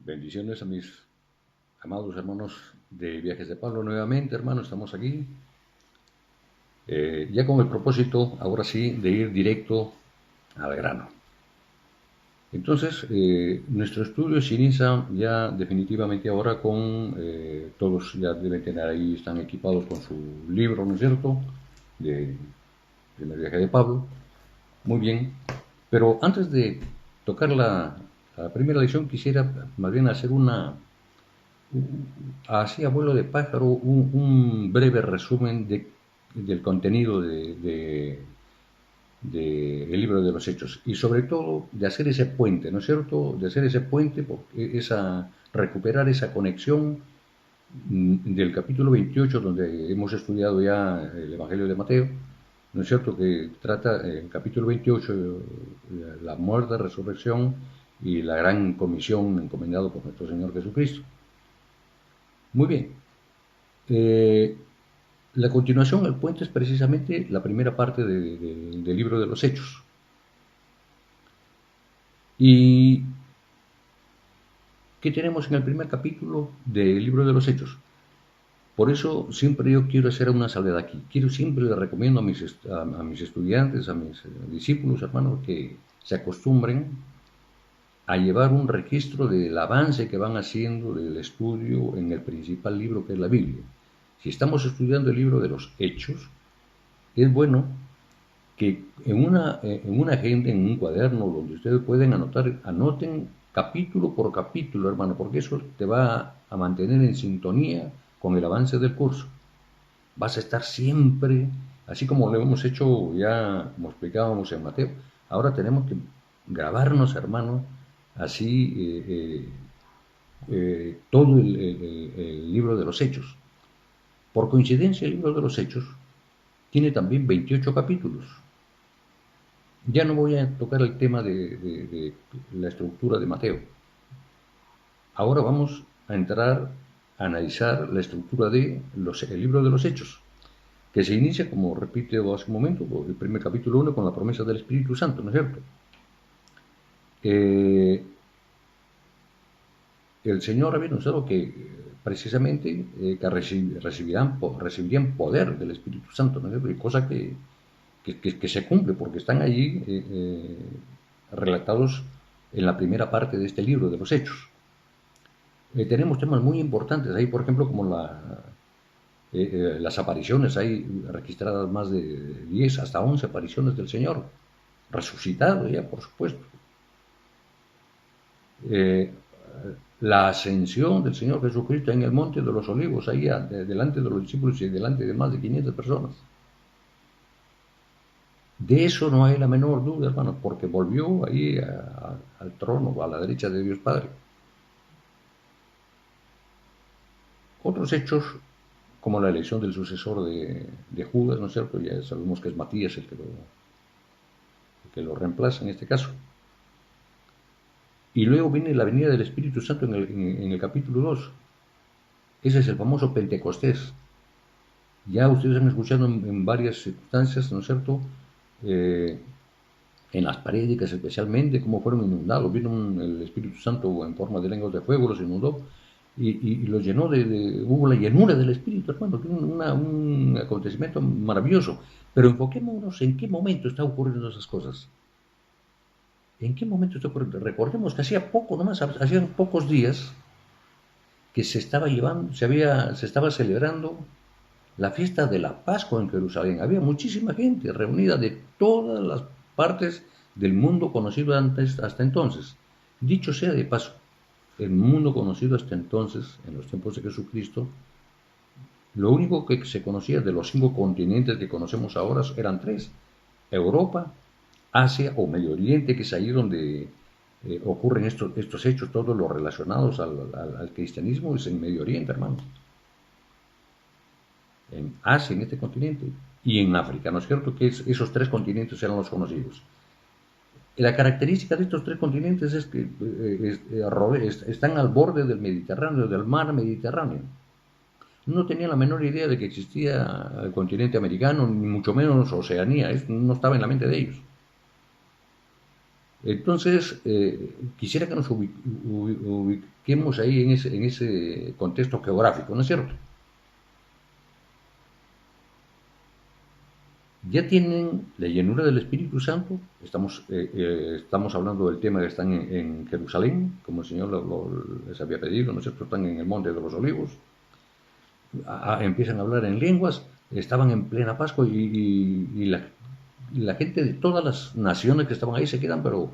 Bendiciones a mis amados hermanos de Viajes de Pablo nuevamente, hermanos, estamos aquí. Ya con el propósito, ahora sí, de ir directo al grano. Entonces, nuestro estudio se inicia ya definitivamente ahora con, todos ya deben tener ahí, están equipados con su libro, ¿no es cierto?, de primer viaje de Pablo. Muy bien, pero antes de tocar la primera lección, quisiera más bien hacer así a vuelo de pájaro, un breve resumen del contenido del libro de los Hechos y sobre todo de hacer ese puente, ¿no es cierto? De hacer ese puente, recuperar esa conexión del capítulo 28, donde hemos estudiado ya el Evangelio de Mateo, ¿no es cierto? Que trata el capítulo 28 la muerte, resurrección y la gran comisión encomendada por nuestro Señor Jesucristo. Muy bien. La continuación, el puente, es precisamente la primera parte del libro de los Hechos. ¿Y qué tenemos en el primer capítulo del libro de los Hechos? Por eso siempre yo quiero hacer una salvedad aquí. Siempre le recomiendo a mis estudiantes, a mis discípulos, hermanos, que se acostumbren a llevar un registro del avance que van haciendo del estudio en el principal libro que es la Biblia. Si estamos estudiando el libro de los Hechos, es bueno que en una agenda, en un cuaderno donde ustedes pueden anoten capítulo por capítulo, hermano, porque eso te va a mantener en sintonía con el avance del curso. Vas a estar siempre, así como lo hemos hecho ya, como explicábamos en Mateo, ahora tenemos que grabarnos, hermano, así todo el libro de los Hechos. Por coincidencia, el libro de los Hechos tiene también 28 capítulos. Ya no voy a tocar el tema de la estructura de Mateo. Ahora vamos a entrar a analizar la estructura del libro de los Hechos, que se inicia, como repite hace un momento, el primer capítulo 1 con la promesa del Espíritu Santo, ¿no es cierto? El Señor había anunciado que precisamente que recibirían poder del Espíritu Santo, ¿no es cierto? Y cosa que se cumple, porque están allí relatados en la primera parte de este libro de los Hechos. Tenemos temas muy importantes ahí, por ejemplo, como las apariciones. Hay registradas más de 10 hasta 11 apariciones del Señor, resucitado ya, por supuesto. La ascensión del Señor Jesucristo en el Monte de los Olivos, ahí delante de los discípulos y delante de más de 500 personas. De eso no hay la menor duda, hermanos, porque volvió ahí al trono, a la derecha de Dios Padre. Otros hechos, como la elección del sucesor de Judas, ¿no es cierto? Ya sabemos que es Matías el que lo reemplaza en este caso. Y luego viene la venida del Espíritu Santo en el capítulo 2. Ese es el famoso Pentecostés. Ya ustedes han escuchado en varias circunstancias, ¿no es cierto?, en las prédicas especialmente, cómo fueron inundados. Vino el Espíritu Santo en forma de lenguas de fuego, los inundó y los llenó hubo la llenura del Espíritu, hermano, que un acontecimiento maravilloso. Pero enfoquémonos en qué momento están ocurriendo esas cosas. ¿En qué momento está ocurriendo? Recordemos que hacían pocos días que se estaba celebrando la fiesta de la Pascua en Jerusalén. Había muchísima gente reunida de todas las partes del mundo conocido hasta entonces. Dicho sea de paso, el mundo conocido hasta entonces, en los tiempos de Jesucristo, lo único que se conocía de los 5 continentes que conocemos ahora eran 3: Europa, Asia o Medio Oriente, que es ahí donde ocurren estos hechos, todos los relacionados al cristianismo, es en Medio Oriente, hermano. En Asia, en este continente, y en África, ¿no es cierto? Que esos 3 continentes eran los conocidos. La característica de estos 3 continentes es que están al borde del Mediterráneo, del mar Mediterráneo. No tenían la menor idea de que existía el continente americano, ni mucho menos Oceanía. Eso no estaba en la mente de ellos. Entonces, quisiera que nos ubiquemos ahí en ese contexto geográfico, ¿no es cierto? Ya tienen la llenura del Espíritu Santo, estamos hablando del tema que están en Jerusalén, como el Señor les había pedido, ¿no es cierto? Están en el Monte de los Olivos, empiezan a hablar en lenguas, estaban en plena Pascua y la gente de todas las naciones que estaban ahí se quedan pero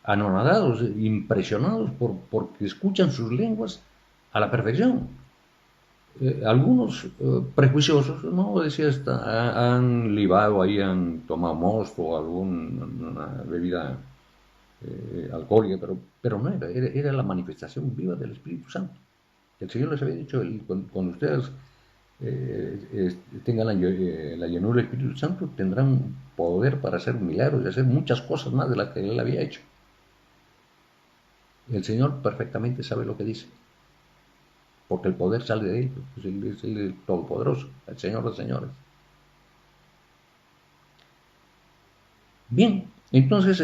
anonadados, impresionados porque escuchan sus lenguas a la perfección. Algunos prejuiciosos, ¿no? Decía, han libado ahí, han tomado mosto o alguna bebida alcohólica, pero no era la manifestación viva del Espíritu Santo. El Señor les había dicho, cuando ustedes tengan la llenura del Espíritu Santo, tendrán poder para hacer milagros y hacer muchas cosas más de las que Él había hecho. El Señor perfectamente sabe lo que dice, porque el poder sale de Él, pues Él es el Todopoderoso, el Señor de señores. Bien, entonces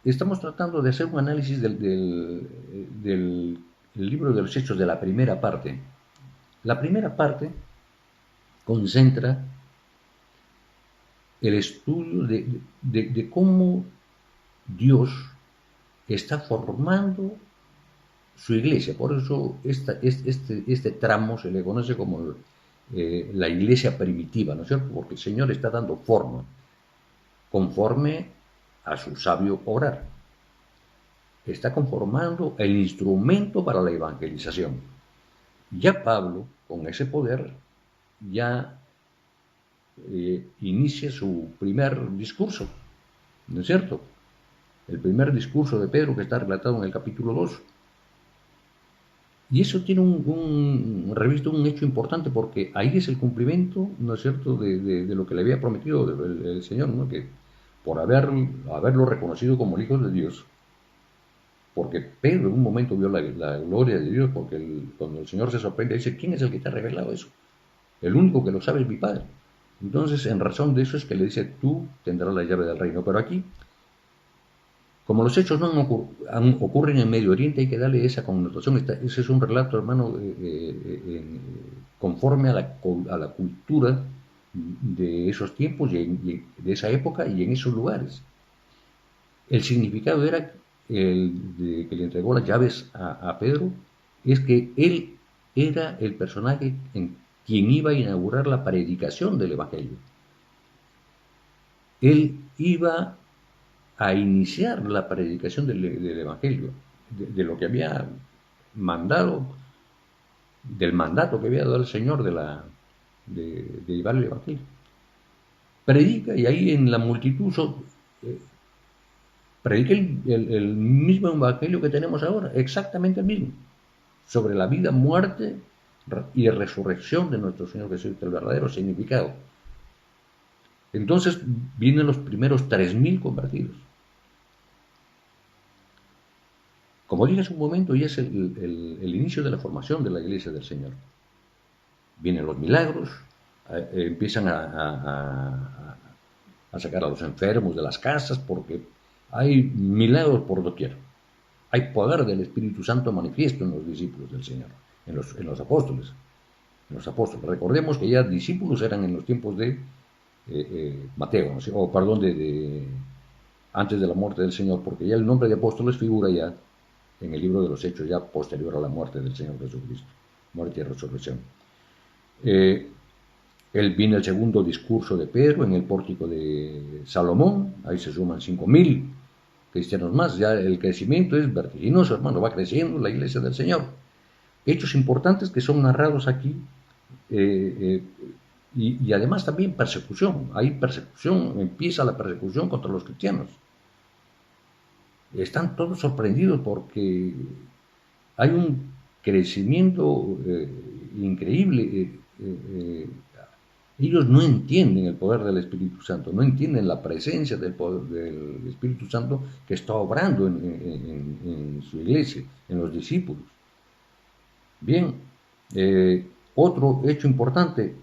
estamos tratando de hacer un análisis del libro de los Hechos de la primera parte. La primera parte concentra el estudio de cómo Dios está formando su iglesia. Por eso este tramo se le conoce como la iglesia primitiva, ¿no es cierto? Porque el Señor está dando forma conforme a su sabio obrar. Está conformando el instrumento para la evangelización. Ya Pablo, con ese poder, ya inicia su primer discurso, ¿no es cierto? El primer discurso de Pedro que está relatado en el capítulo 2. Y eso tiene reviste un hecho importante porque ahí es el cumplimiento, ¿no es cierto?, de lo que le había prometido el Señor, ¿no? Que por haberlo reconocido como el Hijo de Dios, porque Pedro en un momento vio la gloria de Dios, porque cuando el Señor se sorprende, dice, ¿quién es el que te ha revelado eso? El único que lo sabe es mi Padre. Entonces, en razón de eso es que le dice, tú tendrás la llave del reino. Pero aquí, como los hechos no ocurren en Medio Oriente, hay que darle esa connotación. Ese es un relato, hermano, conforme a la cultura de esos tiempos y de esa época y en esos lugares. El significado era que le entregó las llaves a Pedro, es que él era el personaje en quien iba a inaugurar la predicación del Evangelio. Él iba a iniciar la predicación del Evangelio, de lo que había mandado, del mandato que había dado el Señor de llevar el Evangelio. Predica y ahí en la multitud predica el mismo Evangelio que tenemos ahora, exactamente el mismo, sobre la vida, muerte y resurrección de nuestro Señor Jesucristo, el verdadero significado. Entonces vienen los primeros 3.000 convertidos. Como dije hace un momento, ya es el inicio de la formación de la iglesia del Señor. Vienen los milagros, empiezan a sacar a los enfermos de las casas, porque hay milagros por doquier. Hay poder del Espíritu Santo manifiesto en los discípulos del Señor, en los apóstoles. Recordemos que ya discípulos eran en los tiempos de Mateo, ¿no? O perdón, antes de la muerte del Señor, porque ya el nombre de apóstoles figura ya en el libro de los Hechos, ya posterior a la muerte del Señor Jesucristo, muerte y resurrección. Él viene el segundo discurso de Pedro en el pórtico de Salomón, ahí se suman 5.000 cristianos más, ya el crecimiento es vertiginoso, hermano, va creciendo la iglesia del Señor. Hechos importantes que son narrados aquí, y además también persecución, empieza la persecución contra los cristianos. Están todos sorprendidos porque hay un crecimiento increíble. Ellos no entienden el poder del Espíritu Santo, no entienden la presencia del poder del Espíritu Santo que está obrando en su iglesia, en los discípulos. Bien, otro hecho importante,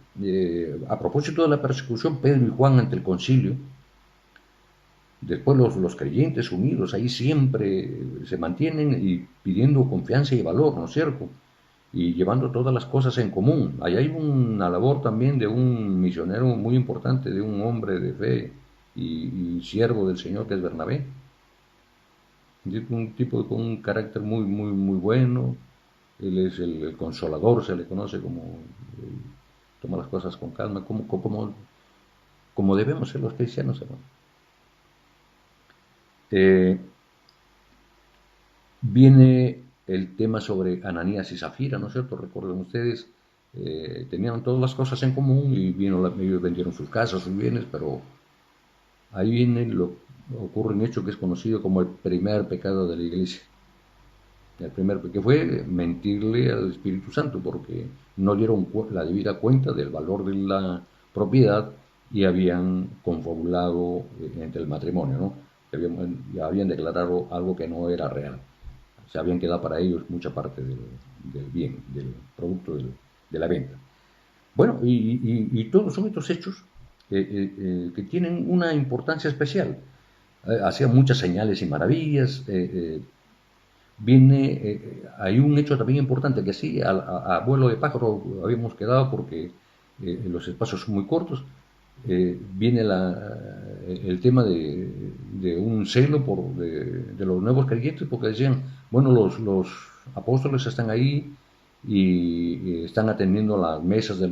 a propósito de la persecución, Pedro y Juan ante el concilio, Después los creyentes unidos ahí siempre se mantienen y pidiendo confianza y valor, ¿no es cierto? Y llevando todas las cosas en común. Ahí hay una labor también de un misionero muy importante, de un hombre de fe y siervo del Señor que es Bernabé. Un tipo con un carácter muy, muy, muy bueno. Él es el consolador, se le conoce como toma las cosas con calma, como debemos ser los cristianos, hermano. Eh, Viene el tema sobre Ananías y Zafira, ¿no es cierto? Recuerden ustedes, tenían todas las cosas en común y ellos vendieron sus casas, sus bienes, pero ahí ocurre un hecho que es conocido como el primer pecado de la iglesia. El primer que fue mentirle al Espíritu Santo porque no dieron la debida cuenta del valor de la propiedad y habían confabulado entre el matrimonio, ¿no? Habían declarado algo que no era real. Se habían quedado para ellos mucha parte del bien, del producto de la venta. Bueno, y todos son estos hechos que tienen una importancia especial. Hacían muchas señales y maravillas. Hay un hecho también importante que sí, a vuelo de pájaro habíamos quedado porque los espacios son muy cortos. Viene el tema de un celo de los nuevos creyentes porque decían, bueno, los apóstoles están ahí y están atendiendo las mesas de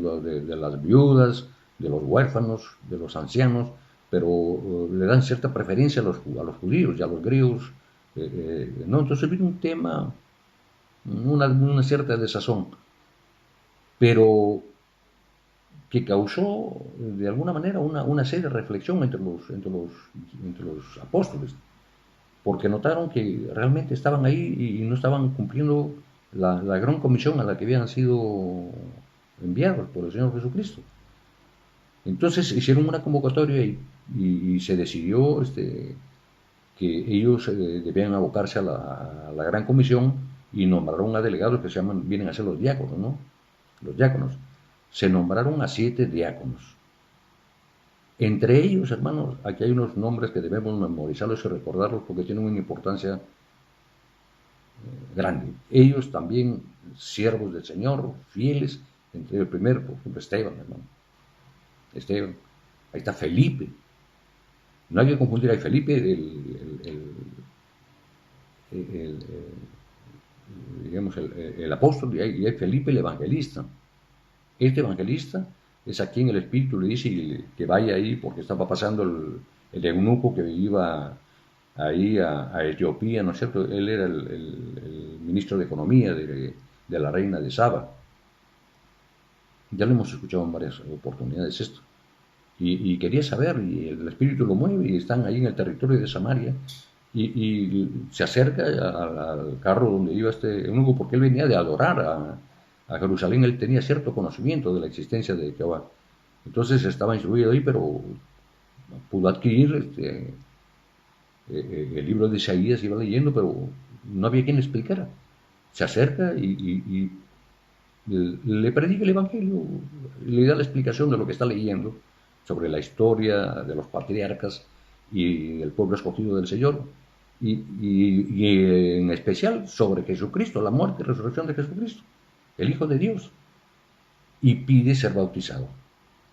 las viudas, de los huérfanos, de los ancianos, pero le dan cierta preferencia a los judíos y a los griegos, ¿no? Entonces vino un tema, una cierta desazón, pero que causó de alguna manera una seria reflexión entre los apóstoles, porque notaron que realmente estaban ahí y no estaban cumpliendo la gran comisión a la que habían sido enviados por el Señor Jesucristo. Entonces hicieron una convocatoria y se decidió que ellos debían abocarse a la gran comisión y nombraron a delegados que vienen a ser los diáconos, ¿no? Los diáconos. Se nombraron a 7 diáconos. Entre ellos, hermanos, aquí hay unos nombres que debemos memorizarlos y recordarlos porque tienen una importancia grande. Ellos también, siervos del Señor, fieles, entre el primero, por ejemplo, Esteban, hermano. Esteban. Ahí está Felipe. No hay que confundir a Felipe, digamos, el apóstol, y hay Felipe el evangelista. Este evangelista es a quien el Espíritu le dice que vaya ahí porque estaba pasando el eunuco que iba ahí a Etiopía, ¿no es cierto? Él era el ministro de Economía de la reina de Saba. Ya lo hemos escuchado en varias oportunidades esto. Y quería saber, y el Espíritu lo mueve, y están ahí en el territorio de Samaria, y se acerca al carro donde iba este eunuco, porque él venía de adorar a Jerusalén, él tenía cierto conocimiento de la existencia de Jehová. Entonces estaba instruido ahí, pero pudo adquirir el libro de Isaías, iba leyendo, pero no había quien le explicara. Se acerca y le predica el Evangelio, le da la explicación de lo que está leyendo sobre la historia de los patriarcas y el pueblo escogido del Señor, y en especial sobre Jesucristo, la muerte y resurrección de Jesucristo, el Hijo de Dios, y pide ser bautizado.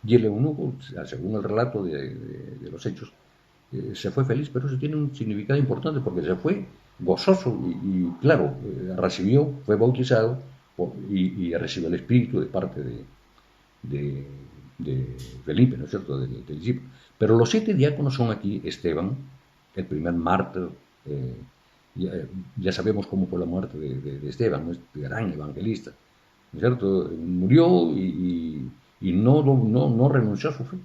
Y el eunuco, según el relato de los hechos, se fue feliz, pero eso tiene un significado importante porque se fue gozoso y claro, recibió, fue bautizado y recibió el Espíritu de parte de Felipe, ¿no es cierto?, del discípulo. Pero los 7 diáconos son aquí Esteban, el primer mártir. Ya sabemos cómo fue la muerte de Esteban, ¿no? Este gran evangelista, ¿no es cierto? Murió y no renunció a su fe.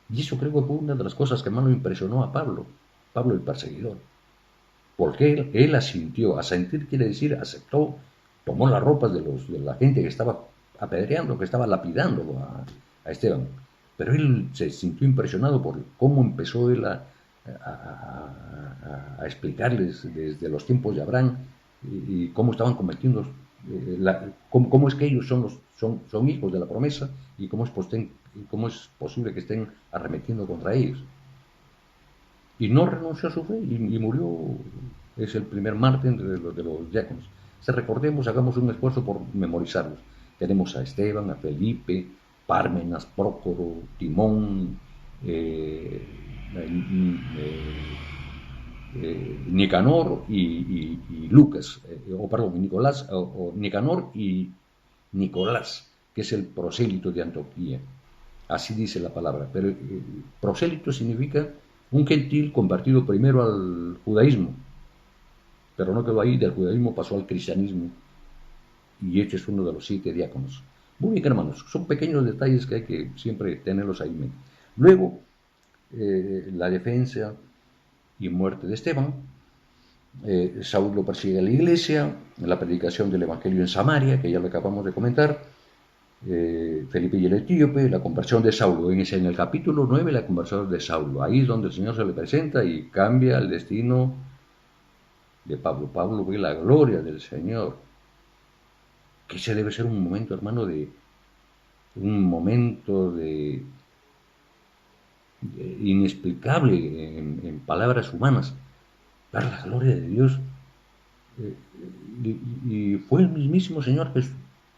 Y eso creo que fue una de las cosas que más lo impresionó a Pablo el perseguidor, porque él asintió. Asentir quiere decir aceptó, tomó las ropas de la gente que estaba apedreando, que estaba lapidándolo a Esteban, pero él se sintió impresionado por cómo empezó él a explicarles desde los tiempos de Abraham y cómo estaban cometiendo, cómo es que ellos son hijos de la promesa y cómo es posible que estén arremetiendo contra ellos. y no renunció a su fe y murió, es el primer mártir de los diáconos. Si recordemos, hagamos un esfuerzo por memorizarlos. Tenemos a Esteban, a Felipe, Pármenas, Prócoro, Timón, eh, Nicanor y Lucas, o perdón, Nicolás, o Nicanor y Nicolás, que es el prosélito de Antioquía. Así dice la palabra. Pero prosélito significa un gentil convertido primero al judaísmo, pero no quedó ahí, del judaísmo pasó al cristianismo, y este es uno de los 7 diáconos. Muy bien, hermanos, son pequeños detalles que hay que siempre tenerlos ahí en mente. Luego, la defensa y muerte de Esteban. Saulo persigue a la iglesia, la predicación del evangelio en Samaria, que ya lo acabamos de comentar. Felipe y el etíope, la conversión de Saulo. En el capítulo 9, la conversión de Saulo. Ahí es donde el Señor se le presenta y cambia el destino de Pablo. Pablo ve la gloria del Señor. Que ese debe ser un momento, hermano, de inexplicable en palabras humanas. Ver la gloria de Dios. Y fue el mismísimo Señor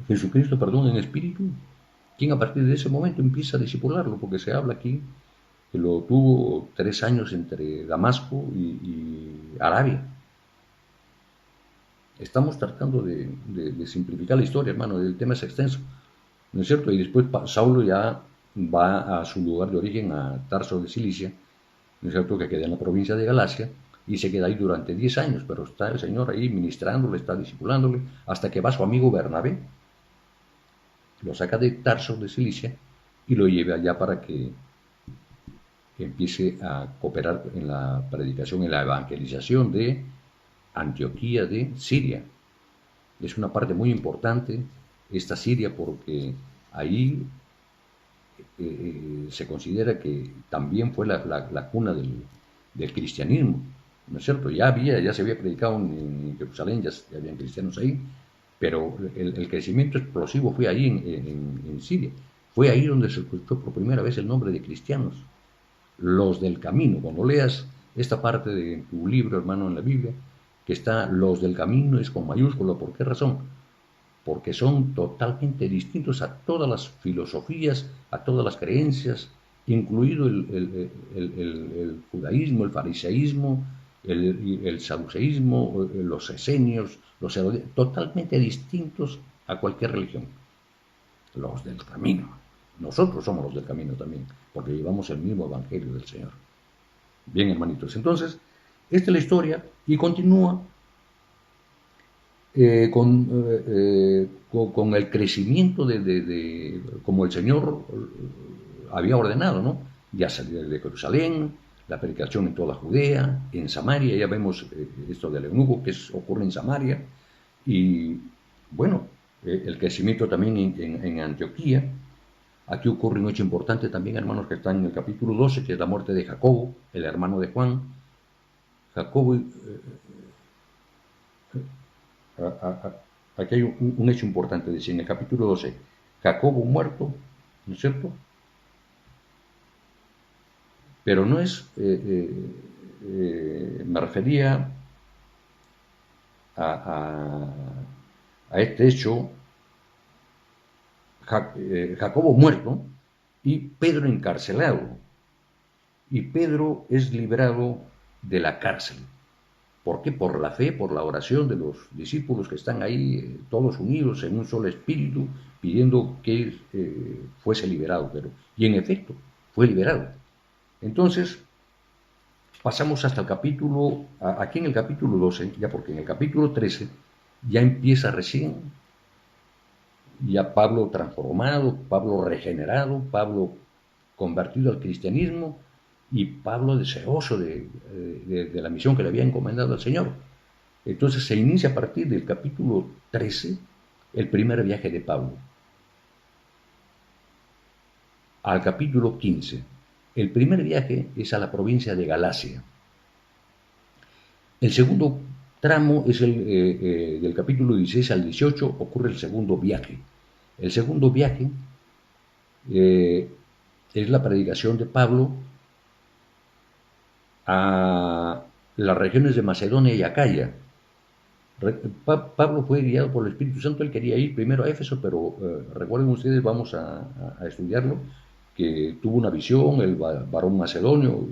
Jesucristo, perdón, en espíritu, quien a partir de ese momento empieza a discipularlo, porque se habla aquí que lo tuvo 3 años entre Damasco y Arabia. Estamos tratando de simplificar la historia, hermano, el tema es extenso, ¿no es cierto? Y después Saulo ya va a su lugar de origen, a Tarso de Cilicia, ¿no es cierto?, que queda en la provincia de Galacia, y se queda ahí durante 10 años, pero está el Señor ahí ministrándole, está discipulándole, hasta que va su amigo Bernabé, lo saca de Tarso de Cilicia y lo lleva allá para que empiece a cooperar en la predicación, en la evangelización de Antioquía de Siria. Es una parte muy importante esta Siria porque ahí se considera que también fue la cuna del cristianismo, ¿no es cierto? Ya se había predicado en Jerusalén, ya habían cristianos ahí, pero el crecimiento explosivo fue ahí en Siria. Fue ahí donde se escuchó por primera vez el nombre de cristianos, los del camino. Cuando leas esta parte de tu libro, hermano, en la Biblia, que está los del camino, es con mayúscula. ¿Por qué razón? Porque son totalmente distintos a todas las filosofías, a todas las creencias, incluido el judaísmo, el fariseísmo, el saduceísmo, los esenios, los herodianos, totalmente distintos a cualquier religión. Los del camino. Nosotros somos los del camino también, porque llevamos el mismo evangelio del Señor. Bien, hermanitos, entonces, esta es la historia y continúa con el crecimiento como el Señor había ordenado, ¿no? Ya salir de Jerusalén, la predicación en toda Judea, en Samaria, ya vemos esto del eunuco que ocurre en Samaria, y bueno, el crecimiento también en Antioquía. Aquí ocurre un hecho importante también, hermanos, que está en el capítulo 12, que es la muerte de Jacobo, el hermano de Juan. Jacobo, aquí hay un hecho importante, dice en el capítulo 12, Jacobo muerto, ¿no es cierto? Pero no es, me refería a este hecho, Jacobo muerto y Pedro encarcelado. Y Pedro es liberado de la cárcel. ¿Por qué? Por la fe, por la oración de los discípulos que están ahí, todos unidos en un solo espíritu, pidiendo que fuese liberado. Y en efecto, fue liberado. Entonces, pasamos hasta el capítulo, aquí en el capítulo 12, ya porque en el capítulo 13 ya empieza recién, ya Pablo transformado, Pablo regenerado, Pablo convertido al cristianismo y Pablo deseoso de la misión que le había encomendado al Señor. Entonces se inicia a partir del capítulo 13 el primer viaje de Pablo. Al capítulo 15. El primer viaje es a la provincia de Galacia. El segundo tramo es del capítulo 16 al 18, ocurre el segundo viaje. El segundo viaje es la predicación de Pablo a las regiones de Macedonia y Acaya. Pablo fue guiado por el Espíritu Santo, él quería ir primero a Éfeso, pero recuerden ustedes, vamos a estudiarlo, que tuvo una visión, el varón macedonio,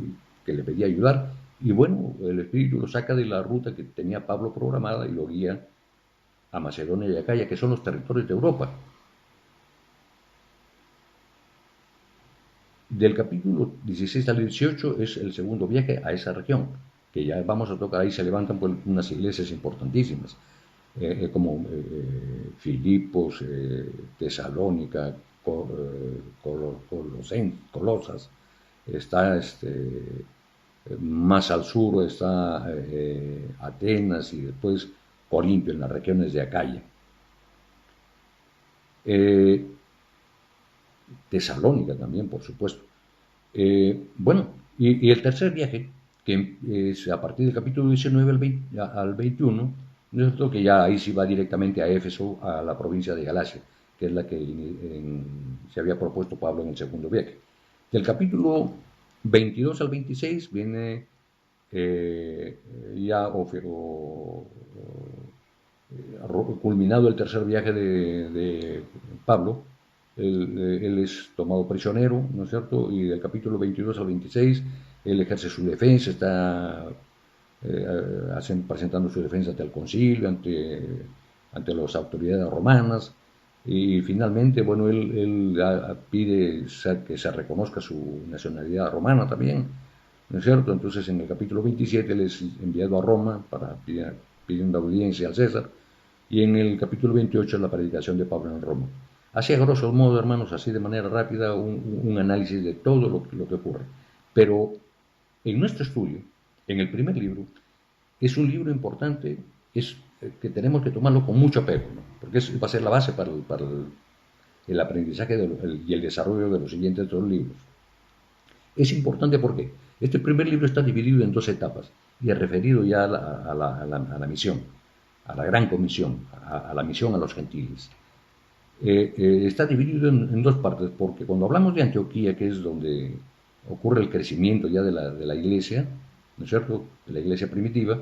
que le pedía ayudar, y bueno, el Espíritu lo saca de la ruta que tenía Pablo programada y lo guía a Macedonia y Acaya, que son los territorios de Europa. Del capítulo 16 al 18 es el segundo viaje a esa región, que ya vamos a tocar, ahí se levantan pues unas iglesias importantísimas, como Filipos, Tesalónica, Colosas, está más al sur está Atenas y después Corintio en las regiones de Acaya. Tesalónica también, por supuesto. Bueno, y el tercer viaje, que es a partir del capítulo 19 al 21, ¿no es cierto? Que ya ahí sí va directamente a Éfeso, a la provincia de Galacia, que es la que se había propuesto Pablo en el segundo viaje. Del capítulo 22 al 26 viene ya culminado el tercer viaje de Pablo. Él es tomado prisionero, ¿no es cierto? Y del capítulo 22 al 26, él ejerce su defensa, está presentando su defensa ante el concilio, ante las autoridades romanas, y finalmente, bueno, él pide que se reconozca su nacionalidad romana también, ¿no es cierto? Entonces, en el capítulo 27, él es enviado a Roma para pidiendo audiencia al César, y en el capítulo 28 es la predicación de Pablo en Roma. Así a grosso modo, hermanos, así de manera rápida, un análisis de todo lo que ocurre. Pero en nuestro estudio, en el primer libro, es un libro importante, que tenemos que tomarlo con mucho apego, ¿no? Porque va a ser la base para el aprendizaje y el desarrollo de los siguientes dos libros. Es importante porque este primer libro está dividido en dos etapas y es referido ya a la misión, a la gran comisión, a la misión a los gentiles. Está dividido en dos partes, porque cuando hablamos de Antioquía, que es donde ocurre el crecimiento ya de la iglesia, ¿no es cierto?, de la iglesia primitiva,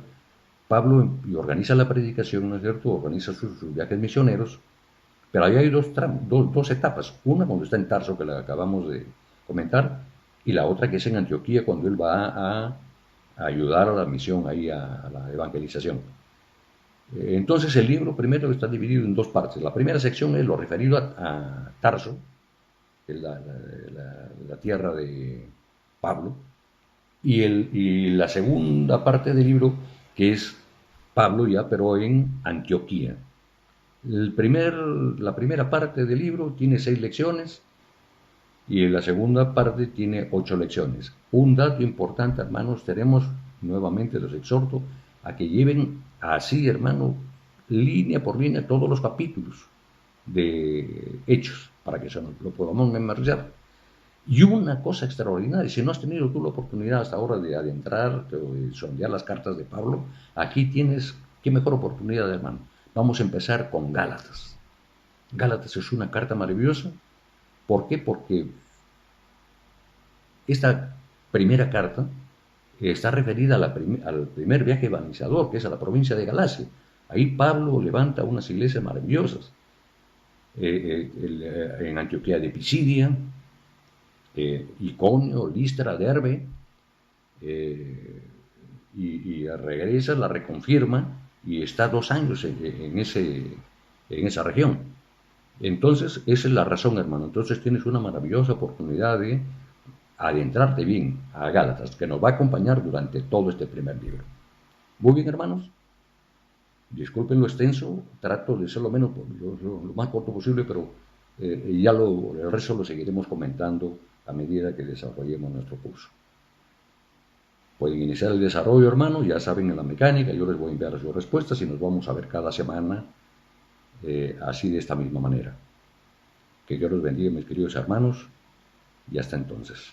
Pablo organiza la predicación, ¿no es cierto?, organiza sus viajes misioneros, pero ahí hay dos etapas, una cuando está en Tarso, que la acabamos de comentar, y la otra que es en Antioquía, cuando él va a ayudar a la misión, ahí a la evangelización. Entonces el libro primero está dividido en dos partes. La primera sección es lo referido a Tarso, que es la tierra de Pablo, y la segunda parte del libro, que es Pablo ya, pero en Antioquía. La primera parte del libro tiene 6 lecciones y la segunda parte tiene 8 lecciones. Un dato importante, hermanos, tenemos, nuevamente los exhorto a que lleven así, hermano, línea por línea todos los capítulos de Hechos, para que lo podamos memorizar. Y una cosa extraordinaria, si no has tenido tú la oportunidad hasta ahora de adentrarte o de sondear las cartas de Pablo, aquí tienes, qué mejor oportunidad, hermano. Vamos a empezar con Gálatas. Gálatas es una carta maravillosa. ¿Por qué? Porque esta primera carta está referida al primer viaje evangelizador, que es a la provincia de Galacia. Ahí Pablo levanta unas iglesias maravillosas. En Antioquía de Pisidia, Iconio, Listra, Derbe, y regresa, la reconfirma y está 2 años en esa región. Entonces, esa es la razón, hermano. Entonces tienes una maravillosa oportunidad de adentrarte bien a Gálatas, que nos va a acompañar durante todo este primer libro. Muy bien, hermanos. Disculpen lo extenso, trato de ser lo más corto posible, pero ya el resto lo seguiremos comentando a medida que desarrollemos nuestro curso. Pueden iniciar el desarrollo, hermanos, ya saben, en la mecánica, yo les voy a enviar sus respuestas y nos vamos a ver cada semana así de esta misma manera. Que Dios los bendiga, mis queridos hermanos, y hasta entonces.